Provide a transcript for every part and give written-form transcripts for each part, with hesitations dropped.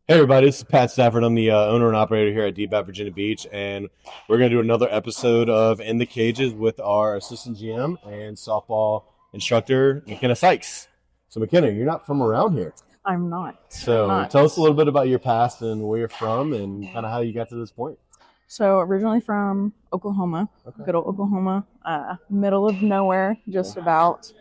Hey everybody, this is Pat Stafford. I'm the owner and operator here at DBAT Virginia Beach, and we're going to do another episode of In the Cages with our assistant GM and softball instructor, McKennah Sikes. So McKenna, you're not from around here. I'm not. I'm So not. tell us a little bit about your past and where you're from and kind of how you got to this point. So originally from Oklahoma, Okay. good old Oklahoma, middle of nowhere, just about.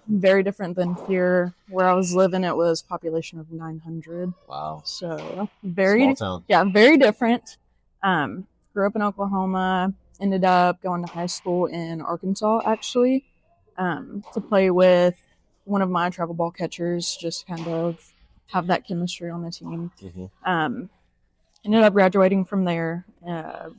Very different than here where I was living. It was population of 900. Wow. So Small very, town. yeah, very different. Grew up in Oklahoma. Ended up going to high school in Arkansas actually, to play with one of my travel ball catchers. Just kind of have that chemistry on the team. Mm-hmm. Ended up graduating from there.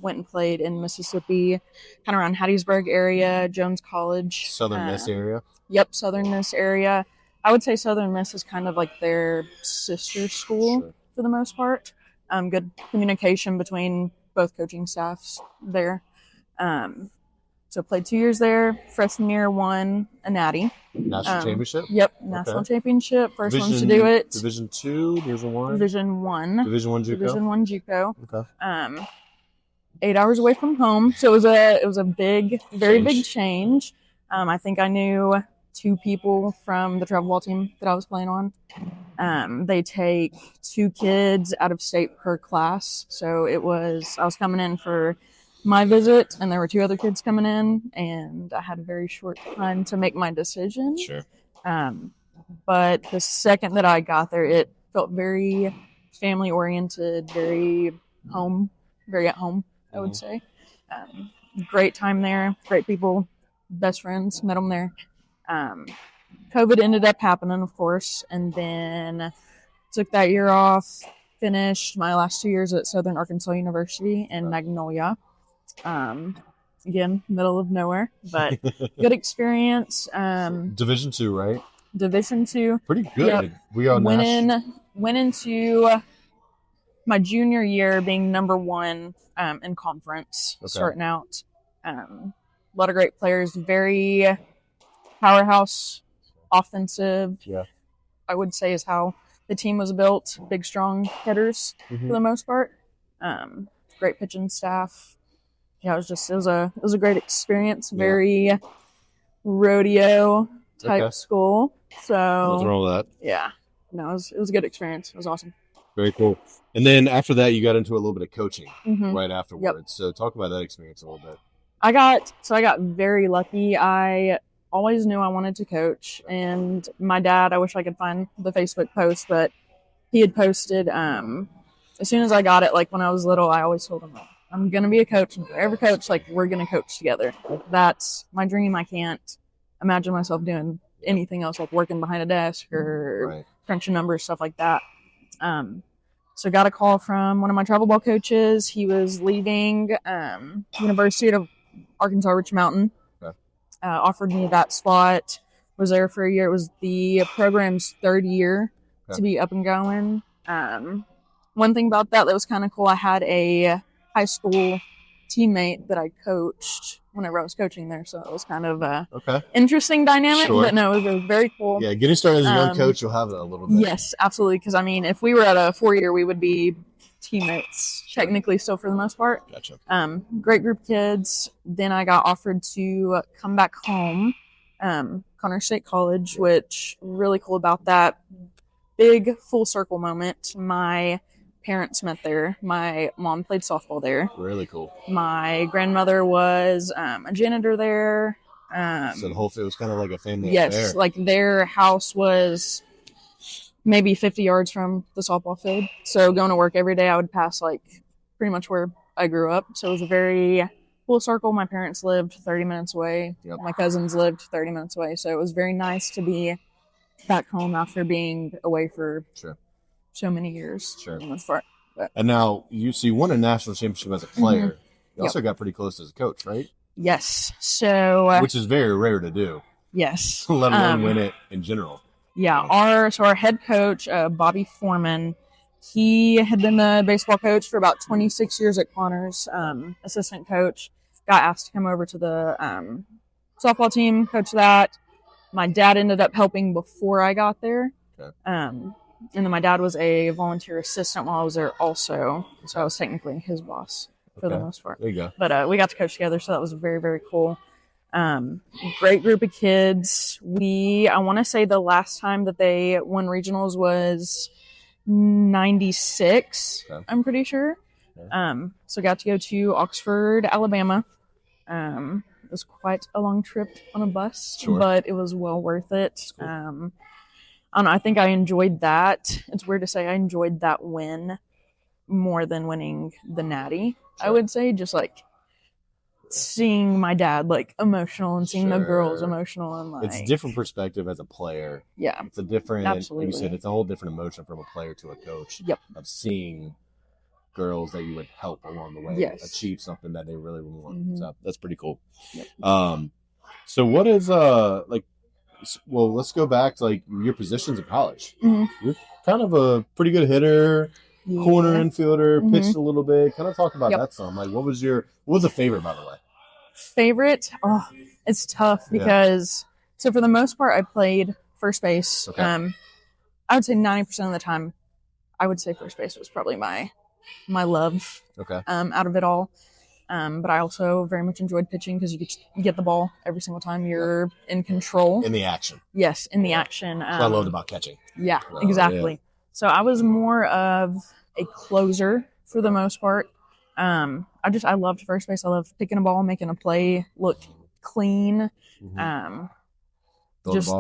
Went and played in Mississippi, kind of around Hattiesburg area, Jones College. Southern Miss area. Yep, Southern Miss area. I would say Southern Miss is kind of like their sister school Sure. for the most part. Good communication between both coaching staffs there. So played 2 years there. Freshman year, won a natty. National championship? Yep, national championship. First Division, ones to do it. Division 2, Division 1? Division 1. Division 1 JUCO? Division 1 JUCO. Okay. 8 hours away from home, so it was a big, very big change. I think I knew two people from the travel ball team that I was playing on. They take two kids out of state per class, so I was coming in for my visit, and there were two other kids coming in, and I had a very short time to make my decision. Sure. But the second that I got there, it felt very family oriented, very at home, I would say. Great time there, great people, best friends, met them there. COVID ended up happening, of course, and then took that year off, finished my last 2 years at Southern Arkansas University in Magnolia. Again, middle of nowhere, but good experience. Division 2, right? Division 2. Pretty good. Yep. We are went into my junior year being number one in conference, starting out. A lot of great players, very powerhouse, offensive. Yeah. I would say is how the team was built. Big, strong hitters for the most part. Great pitching staff. Yeah, it was a great experience. Very rodeo type school. So nothing wrong with that. Yeah, no, it was a good experience. It was awesome. Very cool. And then after that, you got into a little bit of coaching right afterwards. Yep. So talk about that experience a little bit. I got very lucky. I always knew I wanted to coach, and my dad, I wish I could find the Facebook post, but he had posted as soon as I got it, like when I was little, I always told him, I'm gonna be a coach, and forever coach, like we're gonna coach together. That's my dream. I can't imagine myself doing anything else, like working behind a desk or crunching numbers, stuff like that. So got a call from one of my travel ball coaches. He was leaving University of Arkansas Rich Mountain. Offered me that spot. Was there for a year. It was the program's third year to be up and going. One thing about that was kind of cool, I had a high school teammate that I coached whenever I was coaching there, so it was kind of a interesting dynamic. But no, it was very cool. Yeah, getting started as a young coach, you'll have that a little bit. Yes, absolutely. Because I mean, if we were at a 4-year, we would be teammates technically still for the most part. Gotcha. Great group of kids. Then I got offered to come back home, Connor State College, which really cool about that. Big full circle moment. My parents met there. My mom played softball there. Really cool. My grandmother was a janitor there. So the whole it was kind of like a family affair. Yes, like their house was maybe 50 yards from the softball field. So going to work every day, I would pass like pretty much where I grew up. So it was a very full circle. My parents lived 30 minutes away. Yep. My cousins lived 30 minutes away. So it was very nice to be back home after being away for so many years. Sure. But. And now you won a national championship as a player. You also got pretty close as a coach, right? Yes. So which is very rare to do. Yes. Let alone win it in general. Yeah. Our head coach, Bobby Foreman, he had been the baseball coach for about 26 years at Connors, assistant coach. Got asked to come over to the softball team, coach that. My dad ended up helping before I got there. then my dad was a volunteer assistant while I was there also. So I was technically his boss for the most part. There you go. But we got to coach together, so that was very, very cool. Great group of kids. I want to say the last time that they won regionals was 96, Okay. I'm pretty sure. Okay. So got to go to Oxford, Alabama. It was quite a long trip on a bus, Sure. but it was well worth it. Cool. I don't know, I think I enjoyed that. It's weird to say I enjoyed that win more than winning the Natty. Sure. I would say just like seeing my dad like emotional and seeing the girls emotional and like it's a different perspective as a player. Yeah, it's a different. Absolutely. Like you said, it's a whole different emotion from a player to a coach. Yep. Of seeing girls that you would help along the way achieve something that they really want. Mm-hmm. So that's pretty cool. Yep. So what is like? Well, let's go back to like your positions in college. Mm-hmm. You're kind of a pretty good hitter. Corner infielder, pitched a little bit. Kind of talk about that some. Like, what was a favorite, by the way? Favorite? Oh, it's tough because so for the most part, I played first base. Okay. I would say 90% of the time, I would say first base was probably my love. Okay. Out of it all, but I also very much enjoyed pitching because you get the ball every single time. You're in control. In the action. Yes, in the action. That's what I loved about catching. Yeah, exactly. Yeah. So I was more of a closer for the most part. I loved first base. I loved picking a ball, making a play look clean. Mm-hmm. Just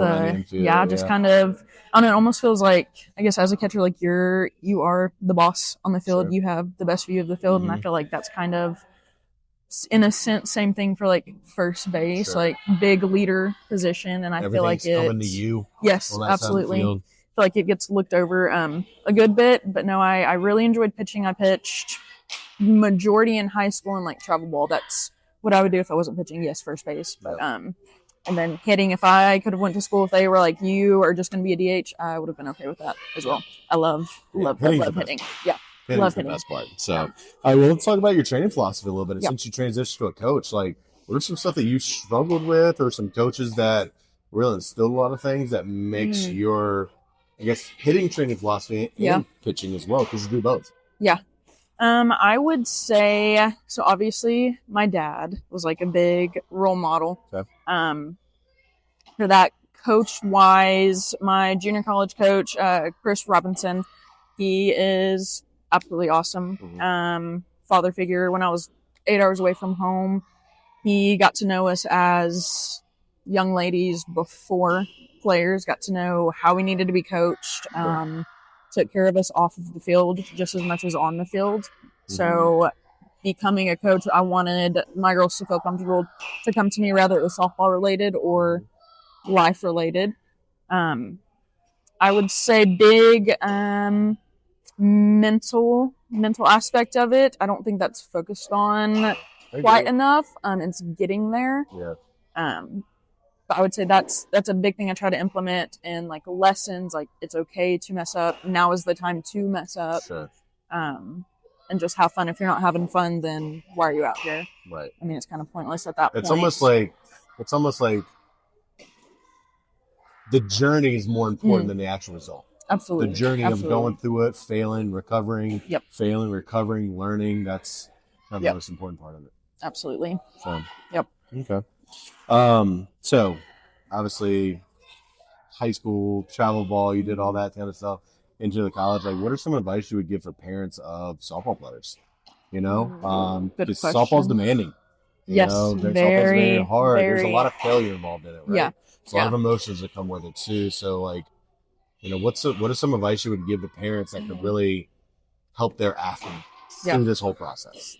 kind of, I don't know, it almost feels like, I guess as a catcher, like you are the boss on the field. Sure. You have the best view of the field. Mm-hmm. And I feel like that's kind of, in a sense, same thing for like first base, sure. Like big leader position. And I feel like it's coming to you. Yes, absolutely. I feel like it gets looked over a good bit, but no, I really enjoyed pitching. I pitched majority in high school and like travel ball. That's what I would do if I wasn't pitching. Yes, first base, but and then hitting. If I could have went to school, if they were like, you are just going to be a DH, I would have been okay with that as well. I love hitting. Yeah, love hitting. The best part. So, all right, well, let's talk about your training philosophy a little bit. Since you transitioned to a coach, like, what are some stuff that you struggled with, or some coaches that really instilled a lot of things that makes your, I guess, hitting training philosophy and pitching as well, because you do both? Yeah. I would say, so obviously my dad was like a big role model. Okay. For that, coach-wise, my junior college coach, Chris Robinson, he is absolutely awesome. Mm-hmm. Father figure. When I was 8 hours away from home, he got to know us as young ladies before players, got to know how we needed to be coached. Took care of us off of the field just as much as on the field. Mm-hmm. So becoming a coach, I wanted my girls to feel comfortable to come to me, whether it was softball related or life related. I would say big mental aspect of it. I don't think that's focused on quite enough. It's getting there. Yeah. But I would say that's a big thing I try to implement in like lessons. Like, it's okay to mess up. Now is the time to mess up. Sure. And just have fun. If you're not having fun, then why are you out here? Right. I mean, it's kind of pointless at that point. It's almost like the journey is more important than the actual result. Absolutely. The journey of going through it, failing, recovering, failing, recovering, learning. That's kind of the most important part of it. Absolutely. So. Yep. Okay. So obviously high school, travel ball, you did all that kind of stuff into the college. Like, what are some advice you would give for parents of softball players? You know, because softball's demanding. Yes, softball's very hard. There's a lot of failure involved in it, right? Yeah. There's a lot of emotions that come with it too. So like, you know, what is some advice you would give to parents that could really help their athlete through this whole process?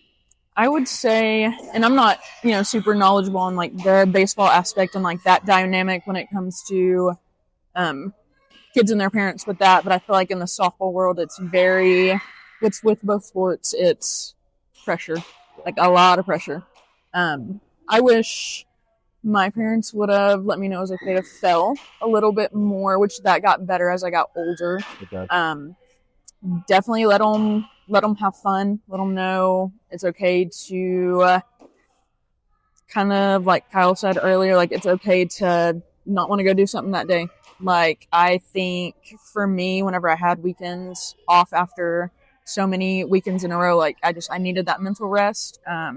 I would say, and I'm not, super knowledgeable on like the baseball aspect and like that dynamic when it comes to kids and their parents with that, but I feel like in the softball world, it's with both sports, it's pressure, like a lot of pressure. I wish my parents would have let me know it was okay to fail a little bit more, which that got better as I got older. Okay. Definitely let them have fun. Let them know it's okay to kind of like Kyle said earlier, like it's okay to not want to go do something that day. Like, I think for me, whenever I had weekends off after so many weekends in a row, like I needed that mental rest. I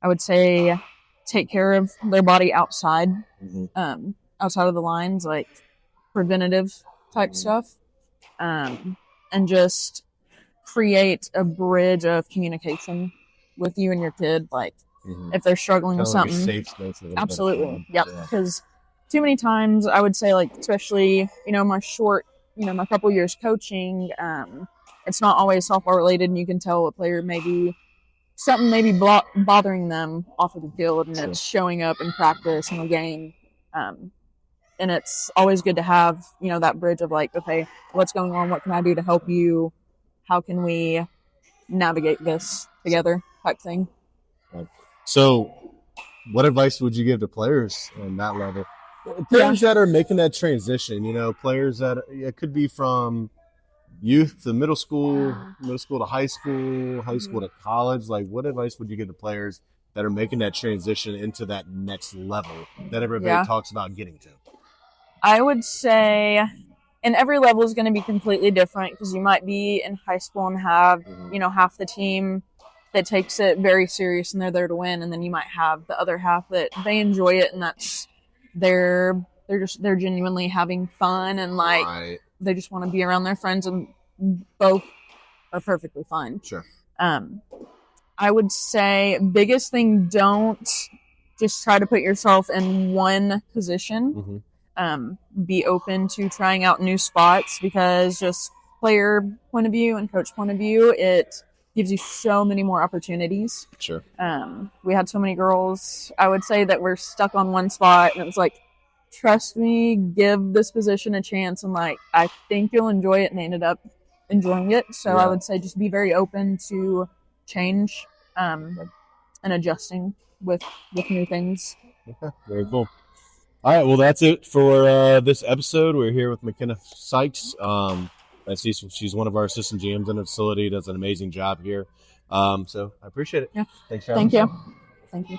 would say take care of their body outside, outside of the lines, like preventative type stuff, and just create a bridge of communication with you and your kid. Like, if they're struggling Kind with of like a something, safe space. A little bit for absolutely, them. yep. Yeah. Because too many times, I would say, like, especially my couple years coaching, it's not always softball related, and you can tell a player maybe something maybe bothering them off of the field, and it's showing up in practice in the game. And it's always good to have, that bridge of like, okay, what's going on? What can I do to help you? How can we navigate this together type thing? So, what advice would you give to players on that level? Players that are making that transition, players that it could be from youth to middle school to high school to college. Like, what advice would you give to players that are making that transition into that next level that everybody talks about getting to? I would say, and every level is going to be completely different, because you might be in high school and have, half the team that takes it very serious and they're there to win, and then you might have the other half that they enjoy it, and that's they're genuinely having fun, and like they just want to be around their friends, and both are perfectly fine. Sure. I would say biggest thing, don't just try to put yourself in one position. Be open to trying out new spots, because just player point of view and coach point of view, it gives you so many more opportunities. Sure. We had so many girls, I would say, that were stuck on one spot, and it was like, trust me, give this position a chance, and like, I think you'll enjoy it, and they ended up enjoying it. So I would say just be very open to change, and adjusting with new things. Okay, very cool. All right, well, that's it for this episode. We're here with McKennah Sikes. I see she's one of our assistant GMs in the facility, does an amazing job here. So I appreciate it. Yeah. Thanks for having me. Thank you.